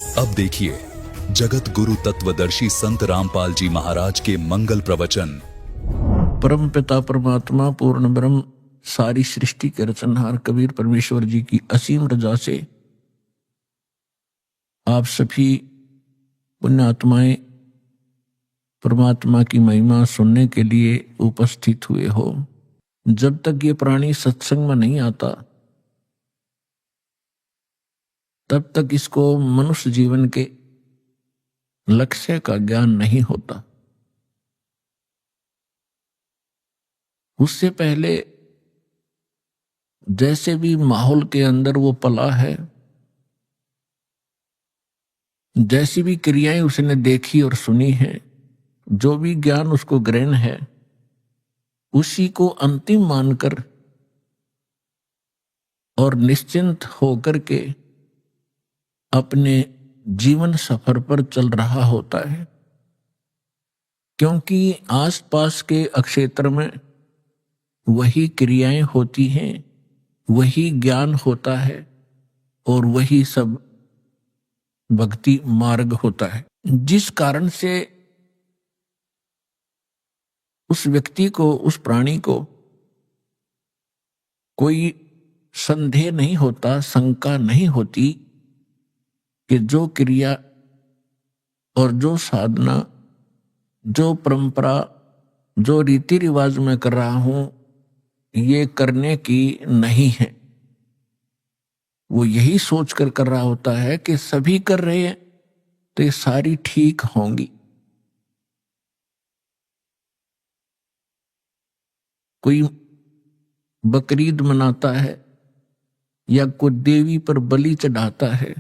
अब देखिए जगत गुरु तत्वदर्शी संत रामपाल जी महाराज के मंगल प्रवचन। परम पिता परमात्मा पूर्ण ब्रह्म सारी सृष्टि के रचनहार कबीर परमेश्वर जी की असीम रजा से आप सभी पुण्यात्माएं परमात्मा की महिमा सुनने के लिए उपस्थित हुए हो। जब तक ये प्राणी सत्संग में नहीं आता तब तक इसको मनुष्य जीवन के लक्ष्य का ज्ञान नहीं होता। उससे पहले जैसे भी माहौल के अंदर वो पला है, जैसी भी क्रियाएं उसने देखी और सुनी है, जो भी ज्ञान उसको ग्रहण है, उसी को अंतिम मानकर और निश्चिंत होकर के अपने जीवन सफर पर चल रहा होता है। क्योंकि आसपास के क्षेत्र में वही क्रियाएं होती हैं, वही ज्ञान होता है और वही सब भक्ति मार्ग होता है, जिस कारण से उस व्यक्ति को, उस प्राणी को कोई संदेह नहीं होता, शंका नहीं होती कि जो क्रिया और जो साधना, जो परंपरा, जो रीति रिवाज में कर रहा हूं, ये करने की नहीं है। वो यही सोचकर कर रहा होता है कि सभी कर रहे हैं तो ये सारी ठीक होंगी। कोई बकरीद मनाता है या कोई देवी पर बलि चढ़ाता है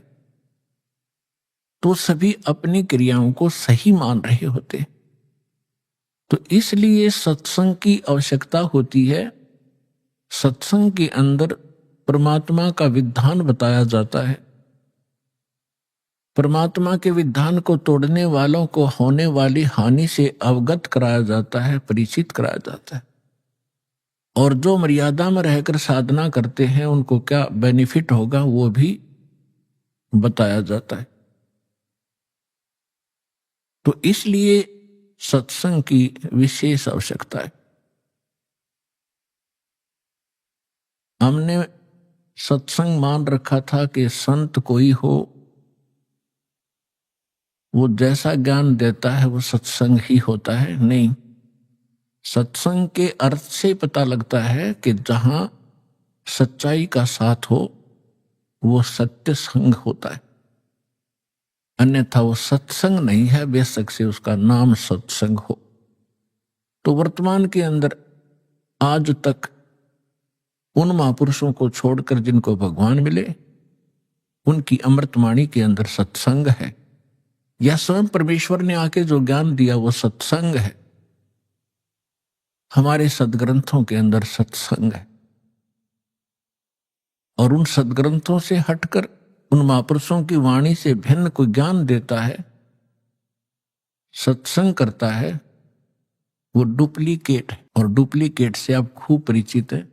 तो सभी अपनी क्रियाओं को सही मान रहे होते। तो इसलिए सत्संग की आवश्यकता होती है। सत्संग के अंदर परमात्मा का विधान बताया जाता है। परमात्मा के विधान को तोड़ने वालों को होने वाली हानि से अवगत कराया जाता है, परिचित कराया जाता है। और जो मर्यादा में रहकर साधना करते हैं उनको क्या बेनिफिट होगा वो भी बताया जाता है। तो इसलिए सत्संग की विशेष आवश्यकता है। हमने सत्संग मान रखा था कि संत कोई हो, वो जैसा ज्ञान देता है वो सत्संग ही होता है। नहीं, सत्संग के अर्थ से पता लगता है कि जहां सच्चाई का साथ हो वो सत्य संग होता है, अन्यथा वो सत्संग नहीं है, बेशक से उसका नाम सत्संग हो। तो वर्तमान के अंदर आज तक उन महापुरुषों को छोड़कर जिनको भगवान मिले, उनकी अमृतवाणी के अंदर सत्संग है, या स्वयं परमेश्वर ने आके जो ज्ञान दिया वो सत्संग है। हमारे सदग्रंथों के अंदर सत्संग है। और उन सदग्रंथों से हटकर उन महापुरुषों की वाणी से भिन्न कोई ज्ञान देता है, सत्संग करता है, वो डुप्लीकेट है। और डुप्लीकेट से आप खूब परिचित हैं।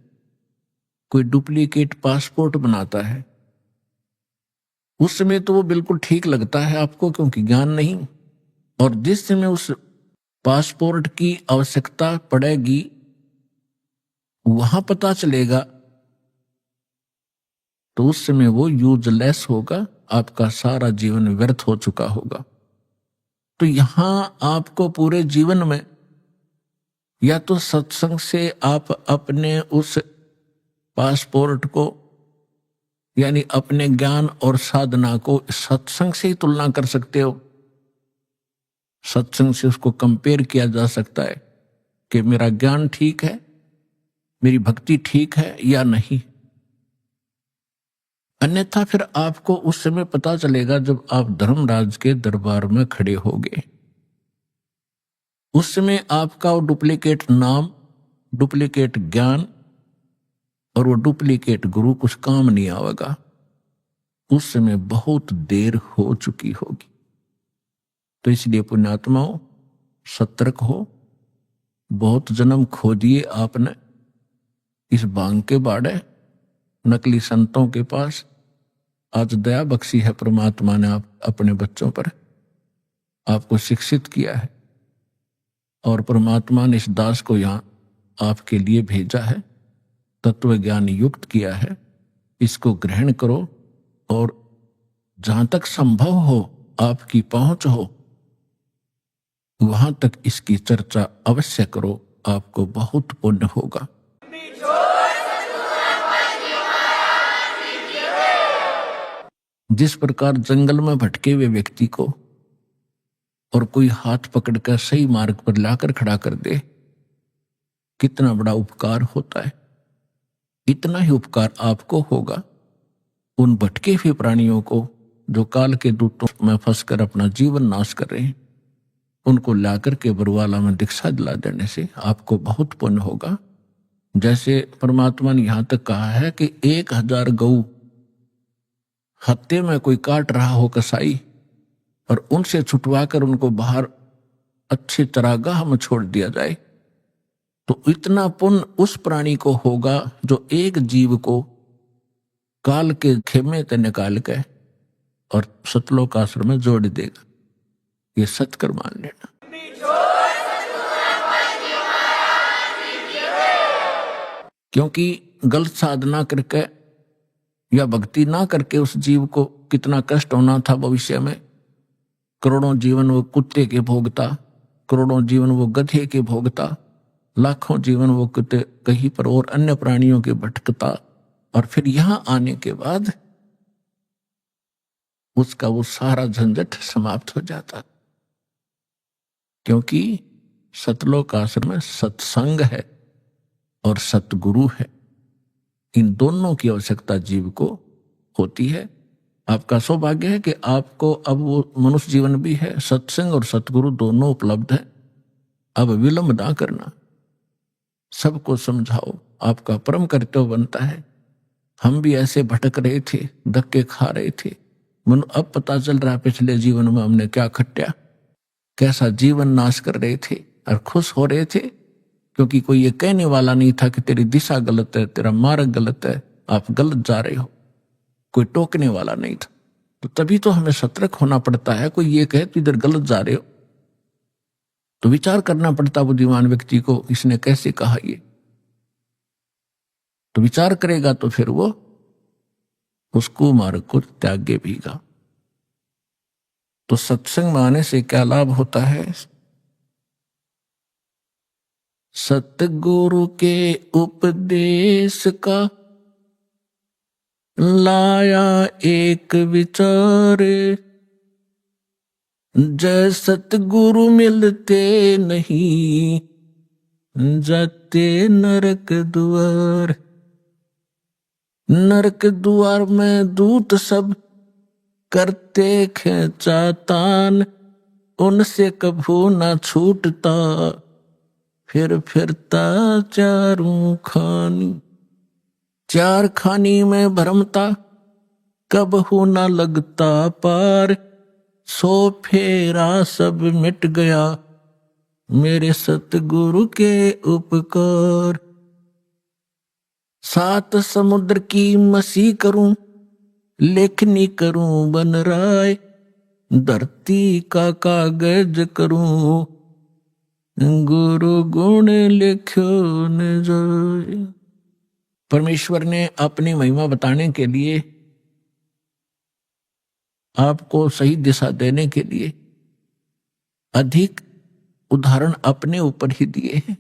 कोई डुप्लीकेट पासपोर्ट बनाता है, उस समय तो वो बिल्कुल ठीक लगता है आपको क्योंकि ज्ञान नहीं। और जिस समय उस पासपोर्ट की आवश्यकता पड़ेगी वहां पता चलेगा तो उस समय वो यूजलेस होगा, आपका सारा जीवन व्यर्थ हो चुका होगा। तो यहां आपको पूरे जीवन में या तो सत्संग से आप अपने उस पासपोर्ट को यानी अपने ज्ञान और साधना को सत्संग से ही तुलना कर सकते हो। सत्संग से उसको कंपेयर किया जा सकता है कि मेरा ज्ञान ठीक है, मेरी भक्ति ठीक है या नहीं। अन्यथा फिर आपको उस समय पता चलेगा जब आप धर्मराज के दरबार में खड़े होगे। उस समय आपका वो डुप्लीकेट नाम, डुप्लीकेट ज्ञान और वो डुप्लीकेट गुरु कुछ काम नहीं आएगा। उस समय बहुत देर हो चुकी होगी। तो इसलिए पुण्यात्माओं सतर्क हो। बहुत जन्म खो दिए आपने इस भांग के बाड़े, नकली संतों के पास, आज दया बख्शी है परमात्मा ने आप अपने बच्चों पर, आपको शिक्षित किया है और परमात्मा ने इस दास को यहाँ आपके लिए भेजा है, तत्व ज्ञान युक्त किया है। इसको ग्रहण करो और जहां तक संभव हो, आपकी पहुंच हो, वहां तक इसकी चर्चा अवश्य करो, आपको बहुत पुण्य होगा। जिस प्रकार जंगल में भटके हुए व्यक्ति को और कोई हाथ पकड़कर सही मार्ग पर लाकर खड़ा कर दे, कितना बड़ा उपकार होता है, इतना ही उपकार आपको होगा उन भटके हुए प्राणियों को जो काल के दूतों में फंसकर अपना जीवन नाश कर रहे हैं। उनको लाकर के बरवाला में दीक्षा दिला देने से आपको बहुत पुण्य होगा। जैसे परमात्मा ने यहां तक कहा है कि 1000 गऊ हत्ते में कोई काट रहा हो कसाई, और उनसे छुटवा कर उनको बाहर अच्छे चरागाह में छोड़ दिया जाए, तो इतना पुण्य उस प्राणी को होगा जो एक जीव को काल के खेमे से निकाल के और सतलोक आश्रम में जोड़ देगा। ये सत्कर मान लेना। क्योंकि गलत साधना करके या भक्ति ना करके उस जीव को कितना कष्ट होना था भविष्य में। करोड़ों जीवन वो कुत्ते के भोगता, करोड़ों जीवन वो गधे के भोगता, लाखों जीवन वो कुत्ते कहीं पर और अन्य प्राणियों के भटकता, और फिर यहां आने के बाद उसका वो सारा झंझट समाप्त हो जाता। क्योंकि सतलोक आश्रम में सत्संग है और सतगुरु है, इन दोनों की आवश्यकता जीव को होती है। आपका सौभाग्य है कि आपको अब वो मनुष्य जीवन भी है, सत्संग और सतगुरु दोनों उपलब्ध है। अब विलंब ना करना, सबको समझाओ, आपका परम कर्तव्य बनता है। हम भी ऐसे भटक रहे थे, धक्के खा रहे थे, मन अब पता चल रहा है पिछले जीवन में हमने क्या खट्या, कैसा जीवन नाश कर रहे थे, और खुश हो रहे थे क्योंकि कोई ये कहने वाला नहीं था कि तेरी दिशा गलत है, तेरा मार्ग गलत है, आप गलत जा रहे हो। कोई टोकने वाला नहीं था। तो तभी तो हमें सतर्क होना पड़ता है। कोई ये कहे तो इधर गलत जा रहे हो, तो विचार करना पड़ता बुद्धिमान व्यक्ति को, इसने कैसे कहा ये। तो विचार करेगा तो फिर वो उसको मार्ग को त्यागे भीगा। तो सत्संग में आने से क्या लाभ होता है? सतगुरु के उपदेश का लाया एक विचार, जय सतगुरु मिलते नहीं जाते नरक द्वार। नरक द्वार में दूत सब करते खेचातान, उनसे कभू ना छूटता फिर फिरता चारों खानी। चार खानी में भरमता कबहू ना लगता पार, सो फेरा सब मिट गया मेरे सतगुरु के उपकार। 7 समुद्र की मसी करूं, लेखनी करूं बन राय, धरती का कागज करूं गुरु गुण लिखो न जाए। परमेश्वर ने अपनी महिमा बताने के लिए, आपको सही दिशा देने के लिए अधिक उदाहरण अपने ऊपर ही दिए हैं।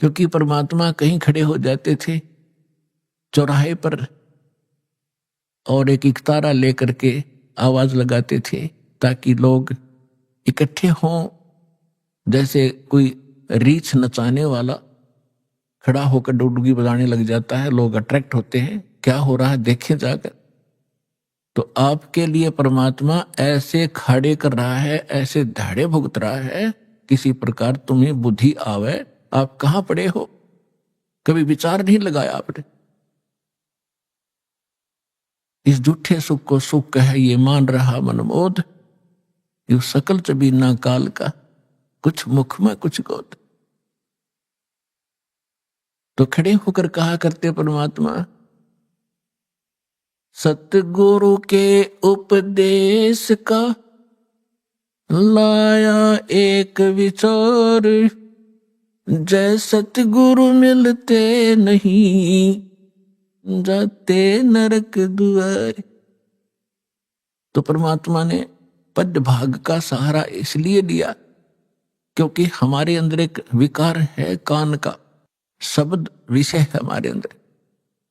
क्योंकि परमात्मा कहीं खड़े हो जाते थे चौराहे पर और एक इकतारा लेकर के आवाज लगाते थे ताकि लोग इकट्ठे हों। जैसे कोई रीछ नचाने वाला खड़ा होकर डुडुगी बजाने लग जाता है, लोग अट्रैक्ट होते हैं, क्या हो रहा है देखें जाकर। तो आपके लिए परमात्मा ऐसे खड़े कर रहा है, ऐसे धाड़े भुगत रहा है, किसी प्रकार तुम्हें बुद्धि आवे। आप कहां पड़े हो, कभी विचार नहीं लगाया आपने। इस झूठे सुख को सुख कहे ये मान रहा मनमोद, यू सकल चबीना काल का कुछ मुख में कुछ गोद। तो खड़े होकर कहा करते परमात्मा, सतगुरु के उपदेश का लाया एक विचार, जय सतगुरु मिलते नहीं जाते नरक द्वार। तो परमात्मा ने पद्य भाग का सहारा इसलिए लिया क्योंकि हमारे अंदर एक विकार है, कान का शब्द विषय है हमारे अंदर।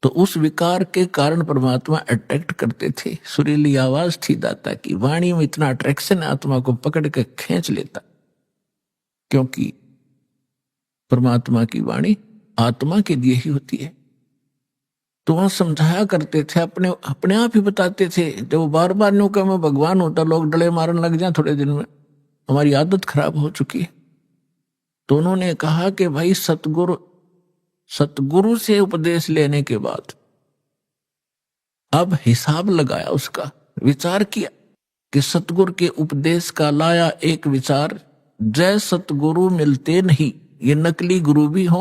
तो उस विकार के कारण परमात्मा अट्रैक्ट करते थे। सुरीली आवाज थी दाता की, वाणी में इतना अट्रैक्शन आत्मा को पकड़ के खींच लेता, क्योंकि परमात्मा की वाणी आत्मा के लिए ही होती है। तो वहां समझाया करते थे, अपने आप ही बताते थे। जब वो बार बार न्यू कहा मैं भगवान होता, लोग डले मारने लग जाए थोड़े दिन में, हमारी आदत खराब हो चुकी है। तो उन्होंने कहा कि भाई सतगुरु से उपदेश लेने के बाद अब हिसाब लगाया, उसका विचार किया कि सतगुरु के उपदेश का लाया एक विचार, जय सतगुरु मिलते नहीं। ये नकली गुरु भी हो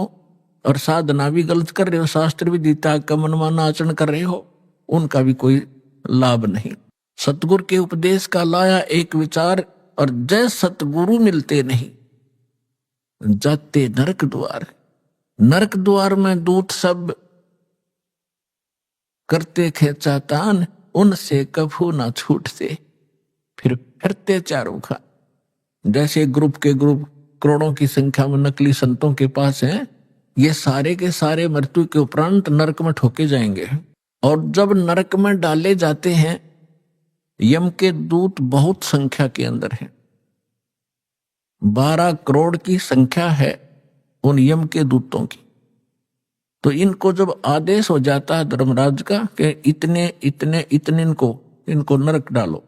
और साधना भी गलत कर रहे हो, शास्त्र भी गीता का मनमाना आचरण कर रहे हो, उनका भी कोई लाभ नहीं। सतगुरु के उपदेश का लाया एक विचार, और जय सतगुरु मिलते नहीं जाते नरक द्वार। नरक द्वार में दूत सब करते खेचा तान, उनसे कभू ना छूटते फिर फिरते चारों खा। जैसे ग्रुप के ग्रुप करोड़ों की संख्या में नकली संतों के पास हैं, ये सारे के सारे मृत्यु के उपरांत नरक में ठोके जाएंगे। और जब नरक में डाले जाते हैं, यम के दूत बहुत संख्या के अंदर हैं, 12 करोड़ की संख्या है उन यम के दूतों की। तो इनको जब आदेश हो जाता है धर्मराज का कि इतने इतने इतने इनको नरक डालो,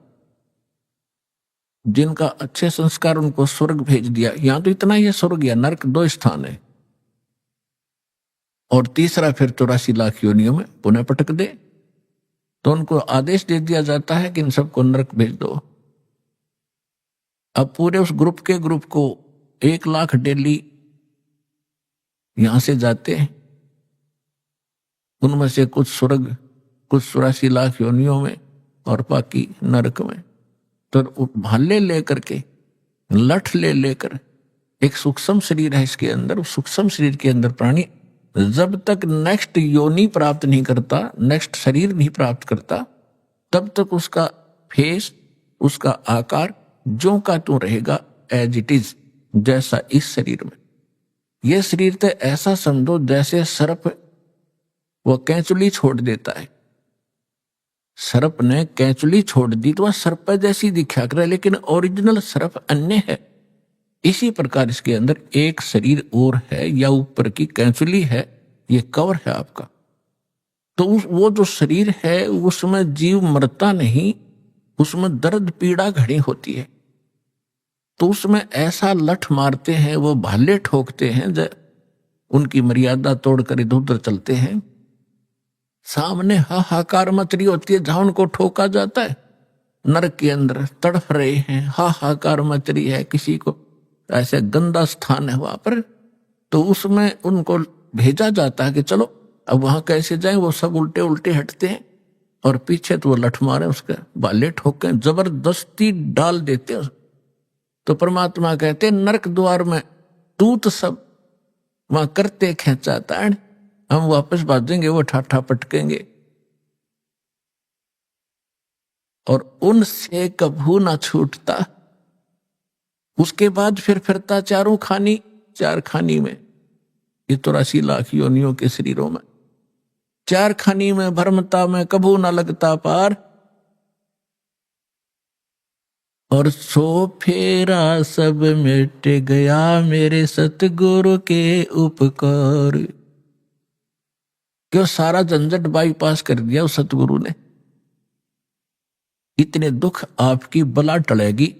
जिनका अच्छे संस्कार उनको स्वर्ग भेज दिया। यहां तो इतना ही स्वर्ग या नरक 2 स्थान है, और तीसरा फिर 84 लाख योनियों में पुनः पटक दे। तो उनको आदेश दे दिया जाता है कि इन सबको नरक भेज दो। अब पूरे उस ग्रुप को 1 लाख डेली यहां से जाते हैं, उनमें से कुछ स्वर्ग, कुछ 84 लाख योनियों में, और बाकी नरक में। तो भाले लेकर के, लठ लेकर, एक सूक्ष्म शरीर है इसके अंदर, उस सूक्ष्म शरीर के अंदर प्राणी जब तक नेक्स्ट योनि प्राप्त नहीं करता, नेक्स्ट शरीर नहीं प्राप्त करता, तब तक उसका फेस, उसका आकार जो का त्यों रहेगा, एज इट इज, जैसा इस शरीर में। यह शरीर तो ऐसा समझो जैसे सर्प वह कैंचुली छोड़ देता है। सर्प ने कैंचुली छोड़ दी तो वह सर्प जैसी दिखा करे, लेकिन ओरिजिनल सर्प अन्य है। इसी प्रकार इसके अंदर एक शरीर और है, या ऊपर की कैंचुली है, ये कवर है आपका। तो वो जो शरीर है उसमें जीव मरता नहीं, उसमें दर्द पीड़ा घड़ी होती है। तो उसमें ऐसा लठ मारते हैं, वो भाले ठोकते हैं, उनकी मर्यादा तोड़कर इधर उधर चलते हैं। सामने हाहाकार मच रही होती है, जहां उनको ठोका जाता है नरक के अंदर तड़फ रहे हैं, हाहाकार मच रही है, किसी को ऐसे गंदा स्थान है वहां पर, तो उसमें उनको भेजा जाता है कि चलो अब वहां कैसे जाएं। वो सब उल्टे उल्टे हटते हैं, और पीछे तो वो लठ मारे, उसके बाले ठोके, जबरदस्ती डाल देते हैं। तो परमात्मा कहते हैं नरक द्वार में दूत सब वहां करते खेचा ताड़, हम वापस भागेंगे, वो ठाठा पटकेंगे, और उनसे कभू ना छूटता। उसके बाद फिर फिरता चारों खानी, 4 खानी में, ये 84 लाख योनियों के शरीरों में, 4 खानी में भरमता में कभू ना लगता पार। और सो फेरा सब मिट गया मेरे सतगुरु के उपकार। क्यों सारा झंझट बाईपास कर दिया उस सतगुरु ने। इतने दुख आपकी बला टलेगी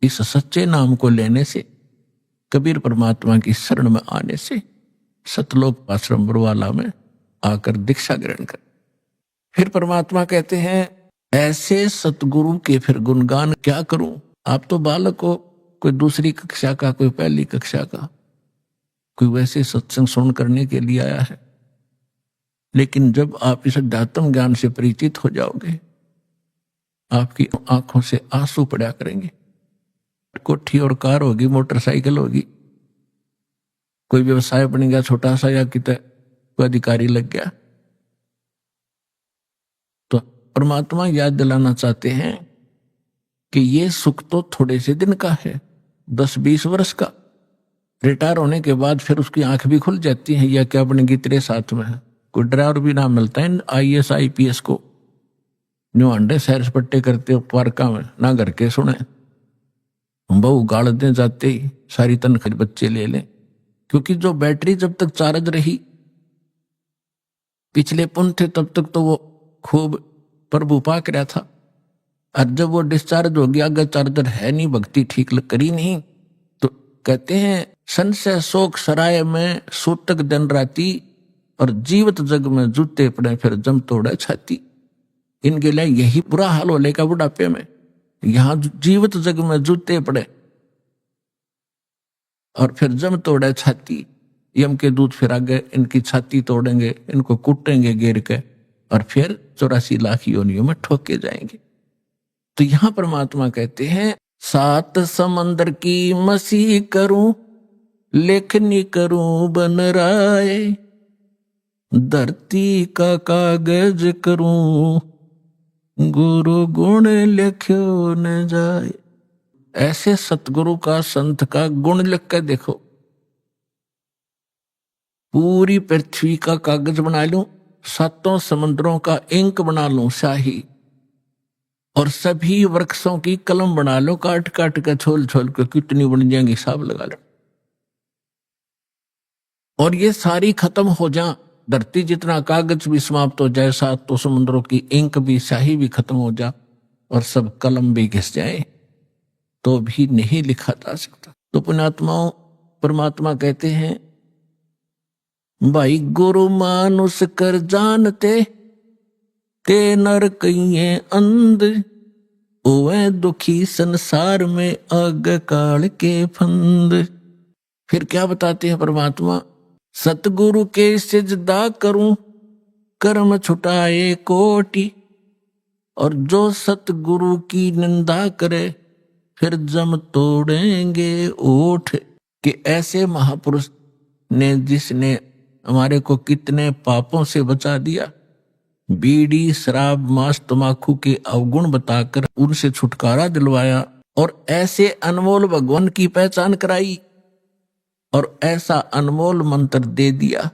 इस सच्चे नाम को लेने से, कबीर परमात्मा की शरण में आने से, सतलोक आश्रम बरवाला में आकर दीक्षा ग्रहण कर। फिर परमात्मा कहते हैं ऐसे सतगुरु के फिर गुणगान क्या करूं। आप तो बालक हो, कोई दूसरी कक्षा का, कोई पहली कक्षा का, कोई वैसे सत्संग सुन करने के लिए आया है। लेकिन जब आप इस अध्यात्म ज्ञान से परिचित हो जाओगे, आपकी आंखों से आंसू पड़ा करेंगे। कोठी और कार होगी, मोटरसाइकिल होगी, कोई व्यवसाय बन गया छोटा सा, या कितने कोई अधिकारी लग गया, तो परमात्मा याद दिलाना चाहते हैं कि ये सुख तो थोड़े से दिन का है, 10-20 वर्ष का। रिटायर होने के बाद फिर उसकी आंख भी खुल जाती है, या क्या बनेगी तेरे साथ में है। कोई ड्राइवर भी ना मिलता है IAS IPS को, जो अंडे सैर सपट्टे करते हो पार्का में, ना घर के सुने, बहु गाड़ दे जाते ही सारी तनख्वाह बच्चे ले लें। क्योंकि जो बैटरी जब तक चार्ज रही, पिछले पुण्य थे, तब तक तो वो खूब प्रभु पाक रहा था। और जब वो डिस्चार्ज हो गया, अगर चार्जर है नहीं, भक्ति ठीक करी नहीं, तो कहते हैं संशय शोक सराय में सूतक दिन राती, और जीवित जग में जूते पड़े फिर जम तोड़े छाती। इनके लिए यही बुरा हाल हो लेगा बुढ़ापे में। यहां जीवित जग में जूते पड़े और फिर जम तोड़े छाती। यम के दूत फिर आगे इनकी छाती तोड़ेंगे, इनको कूटेंगे गिर के, और फिर 84 लाख योनियों में ठोके जाएंगे। तो यहां परमात्मा कहते हैं 7 समंदर की मसीह करूं, लेखनी करूं बन राय, धरती का कागज करूं, गुरु गुण लिख्यो न जाए। ऐसे सतगुरु का, संत का गुण लिख के देखो, पूरी पृथ्वी का कागज बना लूं, 7 समुद्रों का इंक बना लूं शाही, और सभी वृक्षों की कलम बना लो, काट काट के छोल छोल के, कितनी बन जाएंगी हिसाब लगा लो। और ये सारी खत्म हो जा, धरती जितना कागज भी समाप्त हो जाए, 7 समुद्रों की इंक भी, शाही भी खत्म हो जा, और सब कलम भी घिस जाए, तो भी नहीं लिखा जा सकता। तो पुण्यात्माओं, परमात्मा कहते हैं भाई गुरु मानुष कर जानते, के नर कहिए अंध, ओए दुखी संसार में आग काल के फंद। फिर क्या बताते हैं परमात्मा, सतगुरु के सिजदा करूं, कर्म छुटाए कोटि, और जो सतगुरु की निंदा करे, फिर जम तोड़ेंगे ओठ। कि ऐसे महापुरुष ने, जिसने हमारे को कितने पापों से बचा दिया, बीड़ी शराब मांस तमाकू के अवगुण बताकर उनसे छुटकारा दिलवाया, और ऐसे अनमोल भगवान की पहचान कराई, और ऐसा अनमोल मंत्र दे दिया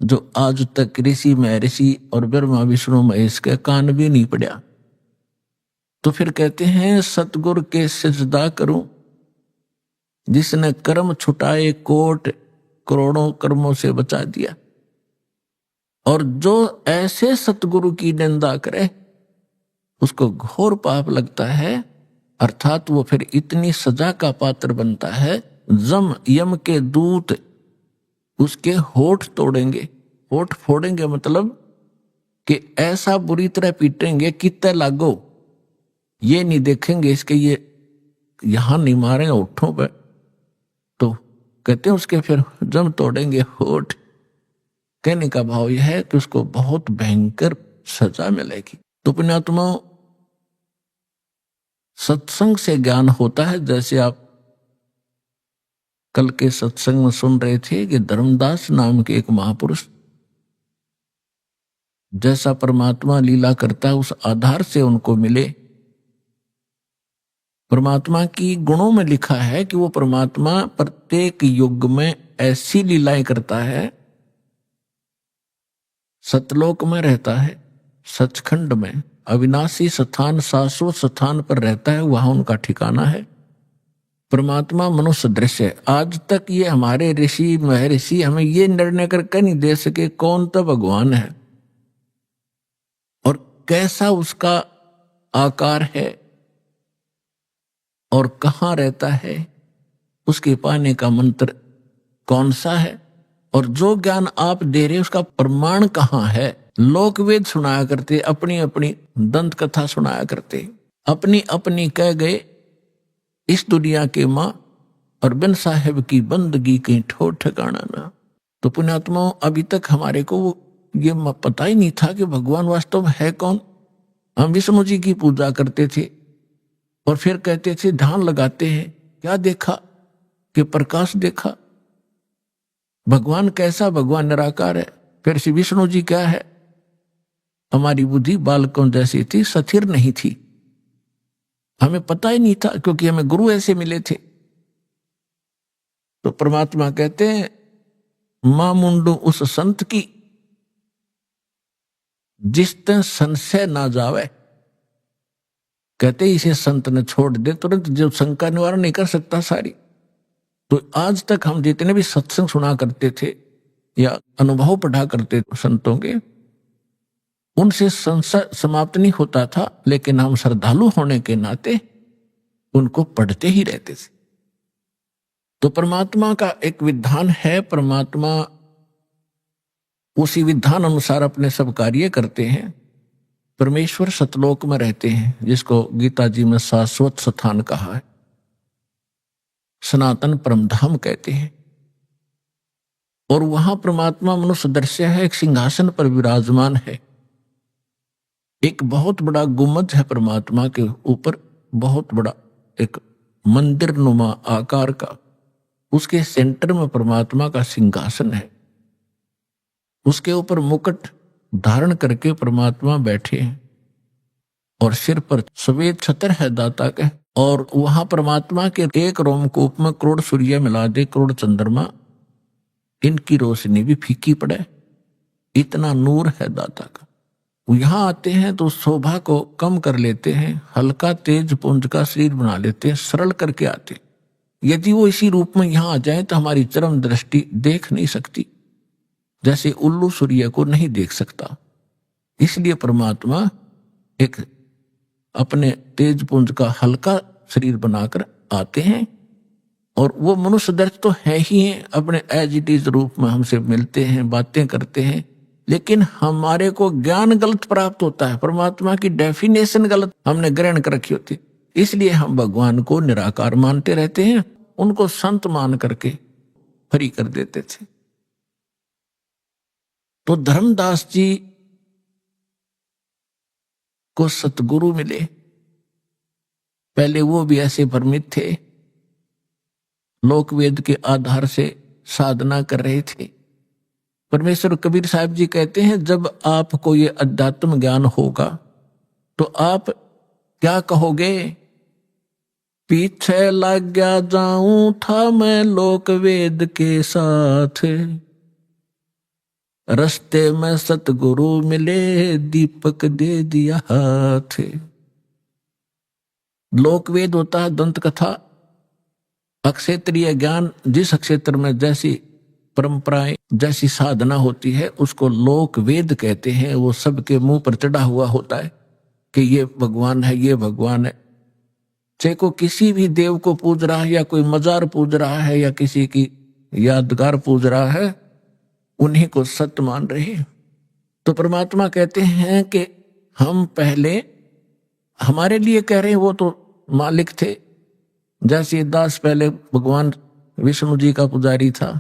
जो आज तक ऋषि महर्षि और ब्रह्मा विष्णु महेश के कान भी नहीं पड़ा। तो फिर कहते हैं सतगुरु के सिजदा करूं, जिसने कर्म छुटाए कोट, करोड़ों कर्मों से बचा दिया, और जो ऐसे सतगुरु की निंदा करे उसको घोर पाप लगता है, अर्थात वो फिर इतनी सजा का पात्र बनता है, जम यम के दूत उसके होठ तोड़ेंगे। होठ फोड़ेंगे मतलब कि ऐसा बुरी तरह पीटेंगे, कितने लागो, ये नहीं देखेंगे इसके ये यहां नहीं मारे होठों पर, तो कहते हैं उसके फिर जम तोड़ेंगे होठ। कहने का भाव यह है कि उसको बहुत भयंकर सजा मिलेगी। तो पुण्यात्माओं, सत्संग से ज्ञान होता है। जैसे आप कल के सत्संग में सुन रहे थे कि धर्मदास नाम के एक महापुरुष, जैसा परमात्मा लीला करता है उस आधार से उनको मिले। परमात्मा की गुणों में लिखा है कि वो परमात्मा प्रत्येक युग में ऐसी लीलाएं करता है। सतलोक में रहता है, सचखंड में अविनाशी स्थान, शाश्वत स्थान पर रहता है, वहां उनका ठिकाना है। परमात्मा मनुष्य दृश्य है। आज तक ये हमारे ऋषि महर्षि हमें ये निर्णय करके नहीं दे सके कौन तो भगवान है और कैसा उसका आकार है और कहाँ रहता है, उसके पाने का मंत्र कौन सा है, और जो ज्ञान आप दे रहे उसका प्रमाण कहाँ है। लोक वेद सुनाया करते, अपनी अपनी दंत कथा सुनाया करते, अपनी अपनी कह गए इस दुनिया के माँ, और बिन साहेब की बंदगी कहीं ठोर ठिकाना ना। तो पुण्यात्माओं, अभी तक हमारे को ये पता ही नहीं था कि भगवान वास्तव में है कौन। हम विष्णु जी की पूजा करते थे और फिर कहते थे ध्यान लगाते हैं, क्या देखा कि प्रकाश देखा। भगवान कैसा? भगवान निराकार है। फिर श्री विष्णु जी क्या है? हमारी बुद्धि बालकों जैसी थी, स्थिर नहीं थी, हमें पता ही नहीं था, क्योंकि हमें गुरु ऐसे मिले थे। तो परमात्मा कहते हैं मां मुंडू उस संत की जिसते संशय ना जावे। कहते इसे संत ने छोड़ दे तुरंत, जो शंका निवारण नहीं कर सकता सारी। तो आज तक हम जितने भी सत्संग सुना करते थे या अनुभव पढ़ा करते संतों के, उनसे संशय समाप्त नहीं होता था, लेकिन हम श्रद्धालु होने के नाते उनको पढ़ते ही रहते थे। तो परमात्मा का एक विधान है, परमात्मा उसी विधान अनुसार अपने सब कार्य करते हैं। परमेश्वर सतलोक में रहते हैं, जिसको गीता जी में शाश्वत स्थान कहा है, सनातन परमधाम कहते हैं। और वहां परमात्मा मनुष्य दृश्य है, एक सिंहासन पर विराजमान है। एक बहुत बड़ा गुम्बद है परमात्मा के ऊपर, बहुत बड़ा एक मंदिर नुमा आकार का, उसके सेंटर में परमात्मा का सिंहासन है। उसके ऊपर मुकुट धारण करके परमात्मा बैठे हैं और सिर पर सफेद छत्र है दाता के। और वहां परमात्मा के एक रोमकूप में करोड़ सूर्य मिला दे, करोड़ चंद्रमा, इनकी रोशनी भी फीकी पड़े, इतना नूर है दाता का। यहां आते हैं तो शोभा को कम कर लेते हैं, हल्का तेज पुंज का शरीर बना लेते हैं, सरल करके आते। यदि वो इसी रूप में यहां आ जाए तो हमारी चरम दृष्टि देख नहीं सकती, जैसे उल्लू सूर्य को नहीं देख सकता। इसलिए परमात्मा एक अपने तेज पुंज का हल्का शरीर बनाकर आते हैं। और वो मनुष्य दर्श तो है ही है, अपने एज इट इज रूप में हमसे मिलते हैं, बातें करते हैं, लेकिन हमारे को ज्ञान गलत प्राप्त होता है, परमात्मा की डेफिनेशन गलत हमने ग्रहण कर रखी होती। इसलिए हम भगवान को निराकार मानते रहते हैं, उनको संत मान करके फ्री कर देते थे। तो धर्मदास जी को सतगुरु मिले। पहले वो भी ऐसे भ्रमित थे, लोक वेद के आधार से साधना कर रहे थे। परमेश्वर कबीर साहब जी कहते हैं, जब आपको ये अध्यात्म ज्ञान होगा तो आप क्या कहोगे? पीछे लग गया जाऊं था मैं लोक वेद के साथ, रस्ते में सतगुरु मिले दीपक दे दिया हाथ। लोक वेद होता है दंत कथा, अक्षेत्रीय ज्ञान, जिस क्षेत्र में जैसी परंपराएं, जैसी साधना होती है, उसको लोक वेद कहते हैं। वो सबके मुंह पर चढ़ा हुआ होता है कि ये भगवान है, ये भगवान है। चाहे को किसी भी देव को पूज रहा है, या कोई मजार पूज रहा है, या किसी की यादगार पूज रहा है, उन्हीं को सत्य मान रहे हैं। तो परमात्मा कहते हैं कि हम पहले हमारे लिए कह रहे हैं, वो तो मालिक थे। जैसे दास पहले भगवान विष्णु जी का पुजारी था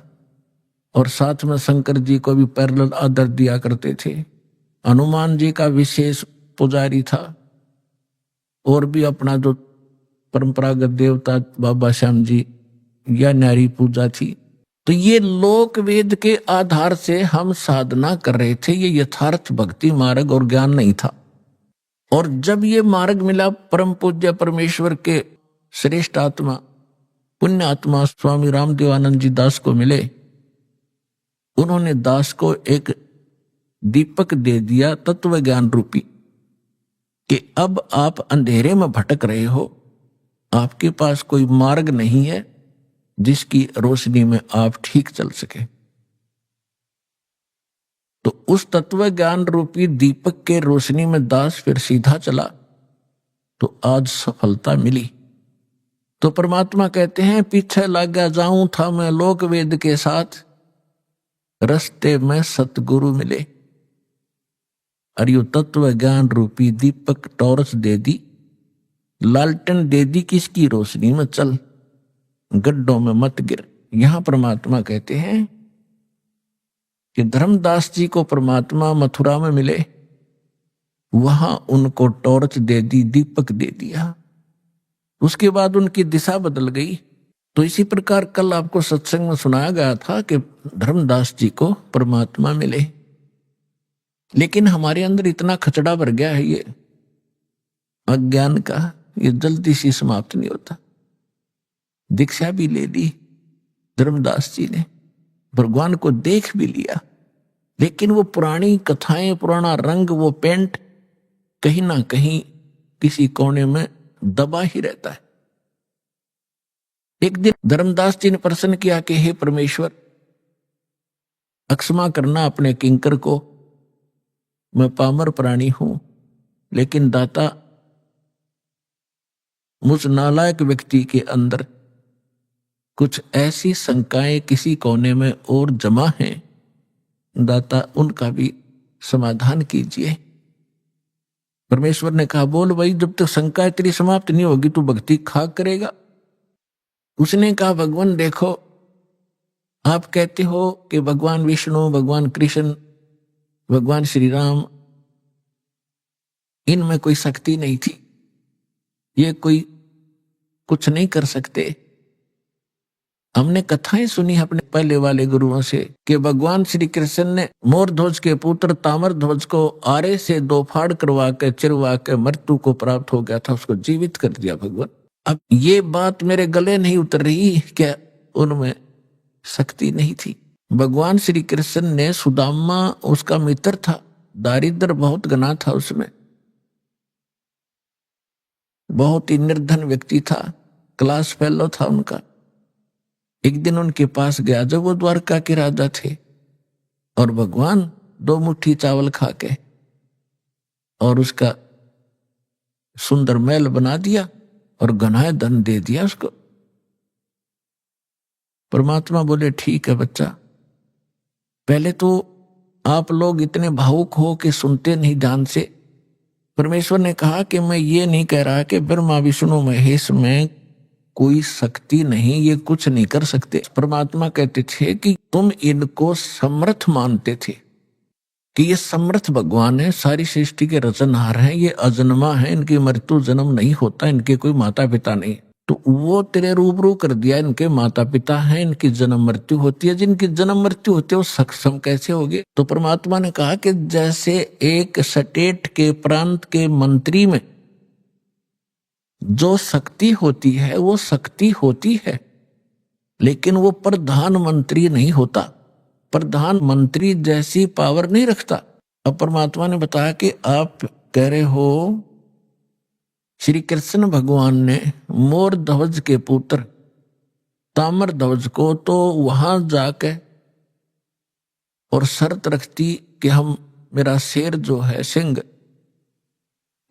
और साथ में शंकर जी को भी पैरेलल आदर दिया करते थे। हनुमान जी का विशेष पुजारी था, और भी अपना जो परंपरागत देवता बाबा श्याम जी या नारी पूजा थी। तो ये लोक वेद के आधार से हम साधना कर रहे थे, ये यथार्थ भक्ति मार्ग और ज्ञान नहीं था। और जब ये मार्ग मिला परम पूज्य परमेश्वर के श्रेष्ठ आत्मा, पुण्य आत्मा स्वामी रामदेवानंद जी दास को मिले, उन्होंने दास को एक दीपक दे दिया तत्व ज्ञान रूपी, कि अब आप अंधेरे में भटक रहे हो, आपके पास कोई मार्ग नहीं है जिसकी रोशनी में आप ठीक चल सके। तो उस तत्व ज्ञान रूपी दीपक के रोशनी में दास फिर सीधा चला, तो आज सफलता मिली। तो परमात्मा कहते हैं, पीछे लग गया जाऊं था मैं लोक वेद के साथ, रस्ते में सतगुरु मिले। और यो तत्व ज्ञान रूपी दीपक टॉर्च दे दी, लालटेन दे दी, किसकी रोशनी में चल, गड्ढों में मत गिर। यहां परमात्मा कहते हैं कि धर्मदास जी को परमात्मा मथुरा में मिले, वहां उनको टॉर्च दे दी, दीपक दे दिया, उसके बाद उनकी दिशा बदल गई। तो इसी प्रकार कल आपको सत्संग में सुनाया गया था कि धर्मदास जी को परमात्मा मिले, लेकिन हमारे अंदर इतना खचड़ा भर गया है ये अज्ञान का, ये जल्दी से समाप्त नहीं होता। दीक्षा भी ले ली धर्मदास जी ने, भगवान को देख भी लिया, लेकिन वो पुरानी कथाएं, पुराना रंग, वो पेंट कहीं ना कहीं किसी कोने में दबा ही रहता है। एक दिन धर्मदास जी ने प्रश्न किया कि हे परमेश्वर, अक्षमा करना अपने किंकर को, मैं पामर प्राणी हूं, लेकिन दाता मुझ नालायक व्यक्ति के अंदर कुछ ऐसी शंकाएं किसी कोने में और जमा हैं, दाता उनका भी समाधान कीजिए। परमेश्वर ने कहा, बोल भाई, जब तक शंकाएं तेरी समाप्त नहीं होगी तू भक्ति खाक करेगा। उसने कहा, भगवान देखो, आप कहते हो कि भगवान विष्णु, भगवान कृष्ण, भगवान श्री राम, इनमें कोई शक्ति नहीं थी, ये कोई कुछ नहीं कर सकते। हमने कथाएं सुनी अपने पहले वाले गुरुओं से कि भगवान श्री कृष्ण ने मोर ध्वज के पुत्र तामर ध्वज को आरे से दो फाड़ करवा के चिरवा के मृत्यु को प्राप्त हो गया था, उसको जीवित कर दिया भगवान। अब ये बात मेरे गले नहीं उतर रही, क्या उनमें शक्ति नहीं थी? भगवान श्री कृष्ण ने, सुदामा उसका मित्र था, दारिद्र बहुत घना था, उसमें बहुत ही निर्धन व्यक्ति था, क्लास फेलो था उनका। एक दिन उनके पास गया जब वो द्वारका के राजा थे, और भगवान 2 मुट्ठी चावल खा के और उसका सुंदर महल बना दिया और घना धन दे दिया उसको। परमात्मा बोले, ठीक है बच्चा, पहले तो आप लोग इतने भावुक हो कि सुनते नहीं ध्यान से। परमेश्वर ने कहा कि मैं ये नहीं कह रहा कि ब्रह्मा विष्णु महेश में कोई शक्ति नहीं, ये कुछ नहीं कर सकते। परमात्मा कहते थे कि तुम इनको समर्थ मानते थे, कि ये समर्थ भगवान है, सारी सृष्टि के रचनहार हैं, ये अजन्मा है, इनकी मृत्यु जन्म नहीं होता, इनके कोई माता पिता नहीं। तो वो तेरे रूबरू कर दिया, इनके माता पिता हैं, इनकी जन्म मृत्यु होती है, जिनकी जन्म मृत्यु होती है वो सक्षम कैसे होगे? तो परमात्मा ने कहा कि जैसे एक स्टेट के प्रांत के मंत्री में जो शक्ति होती है वो शक्ति होती है, लेकिन वो प्रधानमंत्री नहीं होता, प्रधानमंत्री जैसी पावर नहीं रखता। अब परमात्मा ने बताया कि आप कह रहे हो श्री कृष्ण भगवान ने मोर ध्वज के पुत्र ताम्र ध्वज को तो वहां जाके और शर्त रखती कि हम, मेरा शेर जो है सिंह,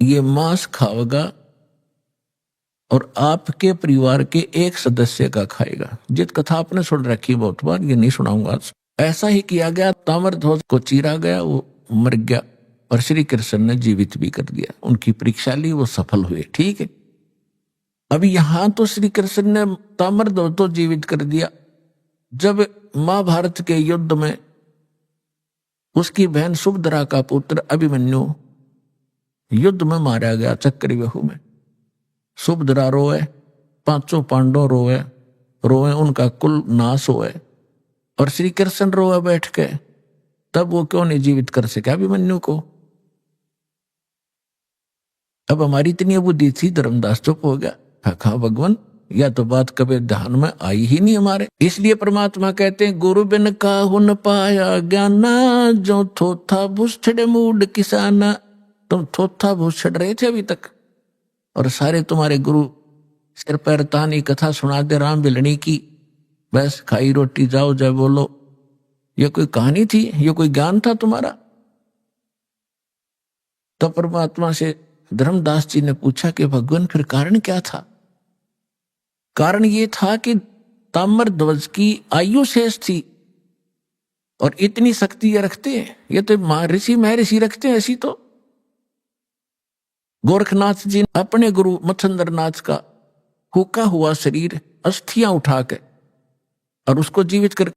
ये मांस खाएगा और आपके परिवार के एक सदस्य का खाएगा। जित कथा आपने सुन रखी बहुत बार, ये नहीं सुनाऊंगा आज। ऐसा ही किया गया, ताम्र ध्वज को चीरा गया, वो मर गया और श्री कृष्ण ने जीवित भी कर दिया। उनकी परीक्षा ली, वो सफल हुए, ठीक है। अब यहां तो श्री कृष्ण ने ताम्र ध्वज तो जीवित कर दिया। जब महाभारत के युद्ध में उसकी बहन सुभद्रा का पुत्र अभिमन्यु युद्ध में मारा गया, चक्रव्यूह में, सुभद्रा रोए, 5 पांडव रोए, उनका कुल नाश होए, और श्री कृष्ण रोए बैठ के, तब वो क्यों नहीं जीवित कर सके अभिमन्यु को? अब हमारी इतनी बुद्धि थी, धर्मदास चुप हो गया। कहा, भगवान या तो बात कभी ध्यान में आई ही नहीं हमारे। इसलिए परमात्मा कहते हैं, गुरु बिन काहु न पाया ज्ञाना, जो थोथा भूषड़ मूड किसाना। तुम थोथा भूषड़ रहे थे अभी तक, और सारे तुम्हारे गुरु सिर पैर तानी कथा सुना दे राम बिलनी की, बस खाई रोटी जाओ जय बोलो। ये कोई कहानी थी? ये कोई ज्ञान था तुम्हारा? तो परमात्मा से धर्मदास जी ने पूछा कि भगवान फिर कारण क्या था? कारण ये था कि ताम्र ध्वज की आयु शेष थी, और इतनी शक्ति ये रखते हैं, ये तो ऋषि महर्षि रखते हैं। ऐसी तो गोरखनाथ जी ने अपने गुरु मच्छंद्रनाथ का हुका हुआ शरीर अस्थियां उठा के और उसको जीवित कर